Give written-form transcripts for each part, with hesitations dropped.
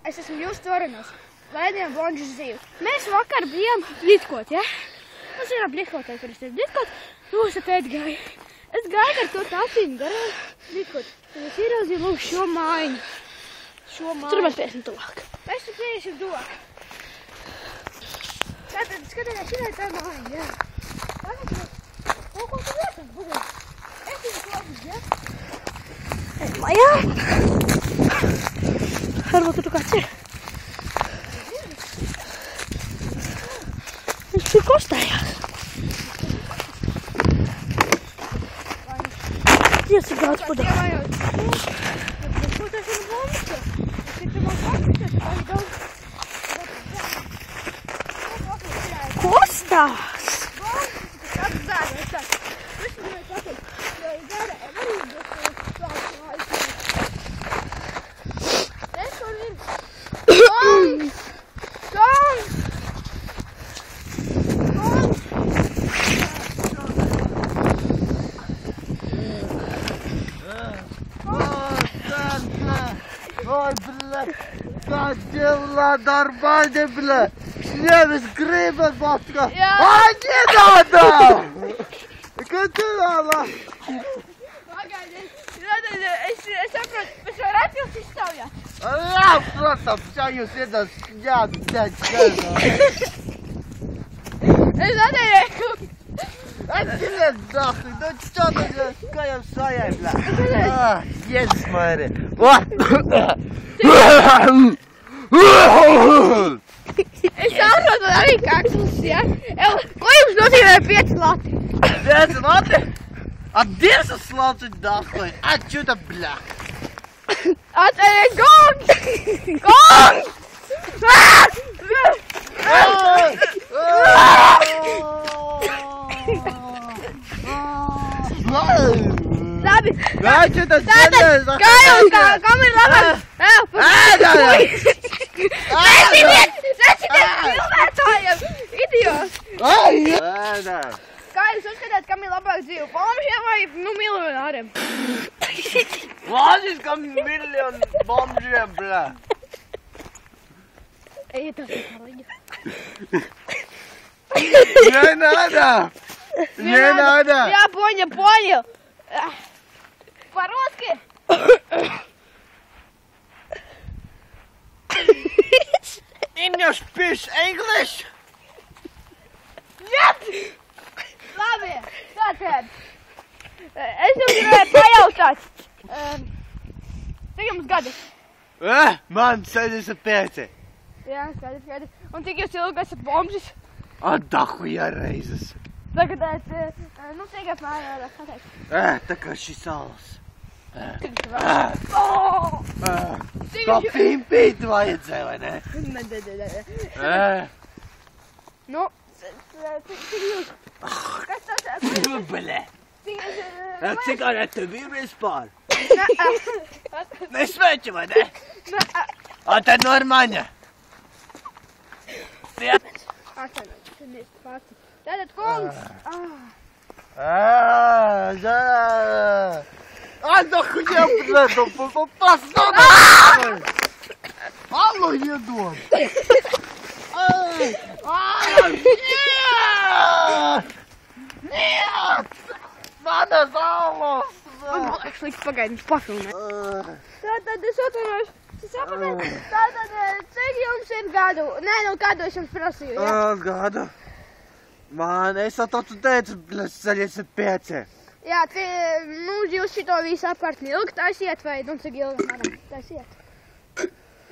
Es esmu jūsu torenos. Laidījām Bonžas zīvi. Mēs vakar bijām blitkot, ja? Mēs zinām blitkotai, kur es teicu blitkot. Lūs ar tēt gāju. Es gāju ar to taciņu garām blitkot. Un es ieraudzīju lūk šo mājiņu. Tur mēs piesim tuvāk. Mēs tur piesim tuvāk. Tātad skatījās šī tā mājiņa, ja? Tātad ko tu lietas būs? Es esmu klāpis, ja? Jā. Varbūt tur kāds ir. Viņš tur kostējās. Dievs, ir daudz pudā. Kostās! Ой, бля, как дела нормально, бля. Шлемес грибы, батка. А, не надо! Как ты надо? Es saprotu, mēs varētu jūs izstāvjāt. Jā, protams, ja jūs iedos šņāt, Es atēju. Atciliet, nahli, nu что ты скажем своей, бля. Есть, смотри. Es saprotu arī kakslis, ja? Ko jums nozīmē 5 lati? 5 латы? А где же славцы нахуй? А чё-то, бля. Atēju gongs! Gongs! Labi. Jā, četā sēdēs. Kam ir labāk? Nešķiet filmētājiem, idiots. Kā jūs uzskatāt, kam ir labāk dzīve? Bombžiem vai, miljonāriem? Лазишь ко миллион бомжей, бля. Ej, tas ir palīgi. Не надо. Не надо. Я понял. По-русски? You speak English? Нет! Labi, tātad. Es jums gribēju pajautāt. Cik jums gadi? Man 65. Jā, skaidrs. Un cik jūs ilgi esat bombžis? Dahuja reizes. Tagad, cik apmēram, kā teikt? Tā kā šis salas. Cik jūs vēl? Tā pimpīt vajadzēja, vai ne? Ne. Nu, cik jūs? Kas tas? Bļē. Cigarete bija vispār? Nē. Nesveči, vai ne? Nē. Tad normāņa. Tātad kungs. Нахуя, блядь, посадок! Алло, едом! Нет! Надо залос! Pagaidām, pafilmēt. Tātad es atvainojos. Tātad, cik jums ir gadu? Nē, gadu es jums prasīju, ja? Gadu? Man, es jau tu teicu, 65. Jā, jūs šito visu apkārtni ilgi taisiet, vai cik ilgi varam taisiet?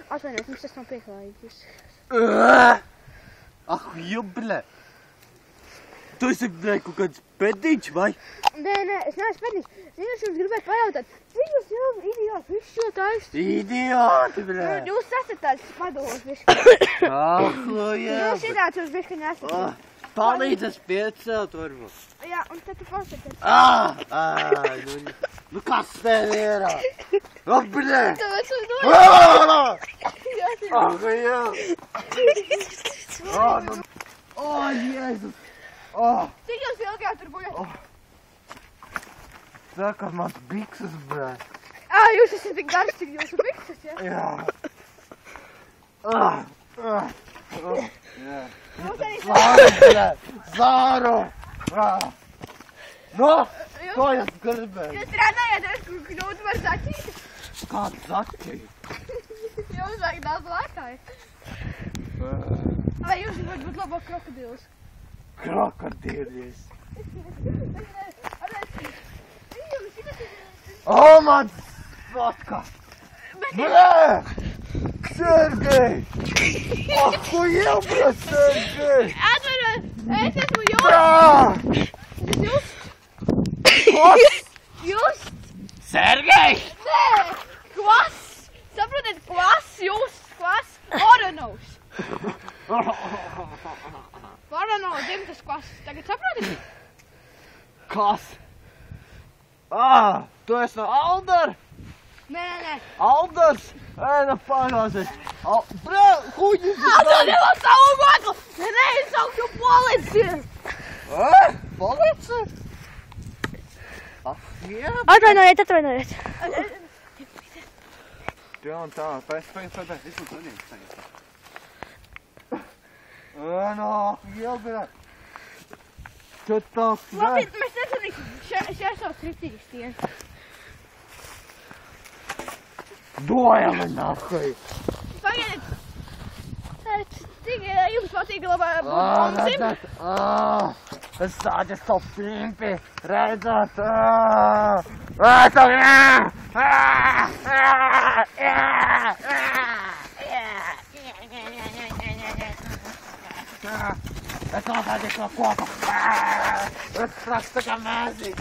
Atvainojos, mums tas nav pieklājīgi. Ахуя, бля. Tu esi, bļai, kaut kāds pediņš, vai? Nē, es neesmu pediņš. Zinu, es jums gribētu pajautāt. Jūs jau idioti, visu šo taisi. Idioti, bļai. Jūs esat tāds padols, visu. Ахуя. Jūs itāts jūs bišķiņi esat. Palīdz es piecelt, varbūt. Jā, un tad tu pasakāt. Nu kas tev ir? Bļai. Tāpēc uz to. Ахуя. Jēzus. Cik jūs ilgāk tur guļat? Saka, mans bikses, bļai. Jūs esat tik garš, cik jūsu bikses, ja? Jā. Zāru! No, ko jūs gribējat? Jūs trenējat, kur kļūt var zaķīt? Kāds zaķīt? Jūs vajag daudz lētāji. Vai jūs gribat būt labāk krokodils? Krokodīlis. O, man vodka! Blē! Sergej! Ak, ko iebra, Sergej! Atverat, es esmu jūs! Jūs! Kas? Jūs! Sergej! Nē! Klas! Saprotiet, klas! Jūs! Klas! Voronovs! Voronovs, dzimtas klas! Tagad saprotiet? Kas? Tu esi no Aldara? Nē. Aldars? Nu pagāsies. Brē, kuģis! Atverat vēl savu godu! Nē, es saukšu policiju! Policija? Jā. Atvainojiet. Jā, un tā, pēc, vismaz redzīt. No, iebra. Tu tāds, Labi, mēs nesanīsim šķērsot kritīs tien. Dojami nahai. Pagaidiet. Cik jums patīk labā bombsim? Es sāģis to pimpi, redzat. Es sāģis to koku. Es rakstu kā mēzi.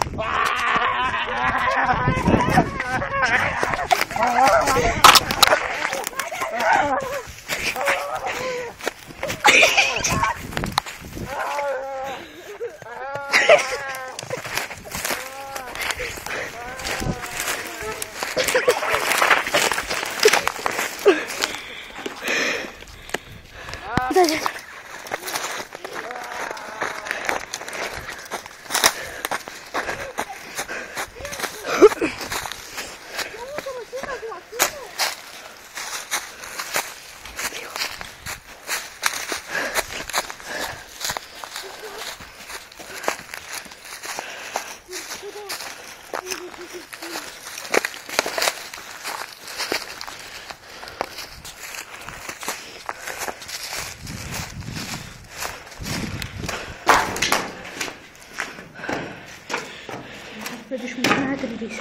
Bet viņš mums neatradīs.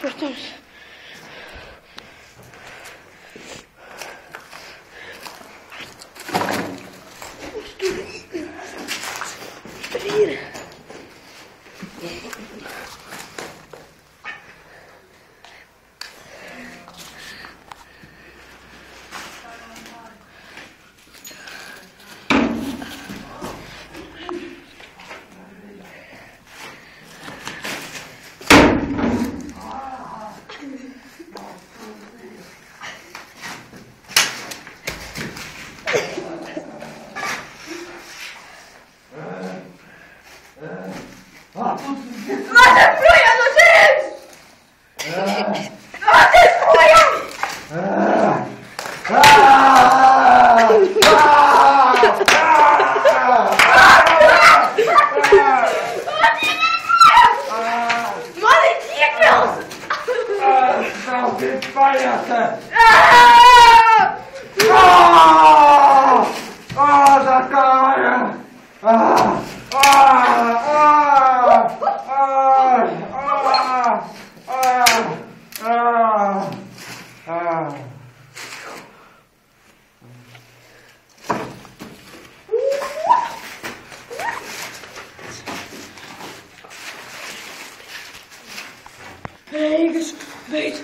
Protams. Tur ir. Beigas, beidz!